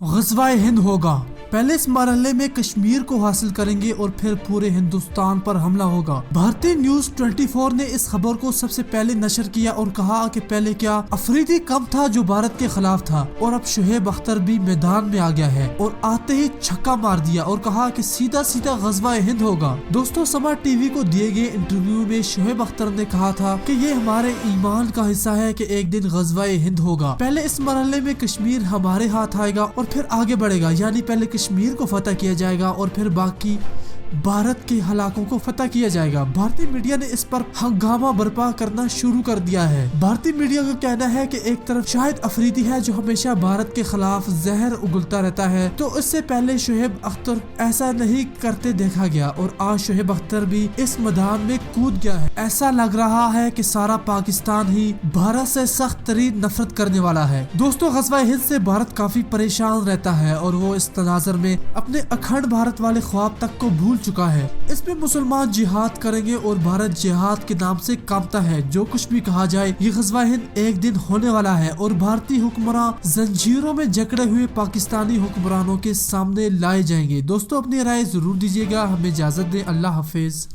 ग़ज़वा-ए हिंद होगा। पहले इस मरहले में कश्मीर को हासिल करेंगे और फिर पूरे हिंदुस्तान पर हमला होगा। भारतीय न्यूज 24 ने इस खबर को सबसे पहले नशर किया और कहा कि पहले क्या अफरीदी कम था जो भारत के खिलाफ था और अब शुएब अख्तर भी मैदान में आ गया है और आते ही छक्का मार दिया और कहा कि सीधा सीधा ग़ज़वा-ए हिंद होगा। दोस्तों, समा टीवी को दिए गए इंटरव्यू में शुएब अख्तर ने कहा था कि ये हमारे ईमान का हिस्सा है कि एक दिन ग़ज़वा-ए हिंद होगा। पहले इस मरहले में कश्मीर हमारे हाथ आएगा और फिर आगे बढ़ेगा, यानी पहले कश्मीर को फतह किया जाएगा और फिर बाकी भारत के इलाकों को फतह किया जाएगा। भारतीय मीडिया ने इस पर हंगामा बर्पा करना शुरू कर दिया है। भारतीय मीडिया का कहना है कि एक तरफ शाहिद अफरीदी है जो हमेशा भारत के खिलाफ जहर उगलता रहता है, तो इससे पहले शुएब अख्तर ऐसा नहीं करते देखा गया और आज शुएब अख्तर भी इस मैदान में कूद गया है। ऐसा लग रहा है कि सारा पाकिस्तान ही भारत से सख्त तरीन नफरत करने वाला है। दोस्तों, ग़ज़वा-ए हिंद से भारत काफी परेशान रहता है और वो इस तनाज़ुर में अपने अखंड भारत वाले ख्वाब तक को भूल चुका है। इसमें मुसलमान जिहाद करेंगे और भारत जिहाद के नाम से कांपता है। जो कुछ भी कहा जाए, ये ग़ज़वा-ए हिंद एक दिन होने वाला है और भारतीय हुक्मरान जंजीरों में जकड़े हुए पाकिस्तानी हुक्मरानों के सामने लाए जाएंगे। दोस्तों, अपनी राय जरूर दीजिएगा। हमें इजाजत दें। अल्लाह हाफिज।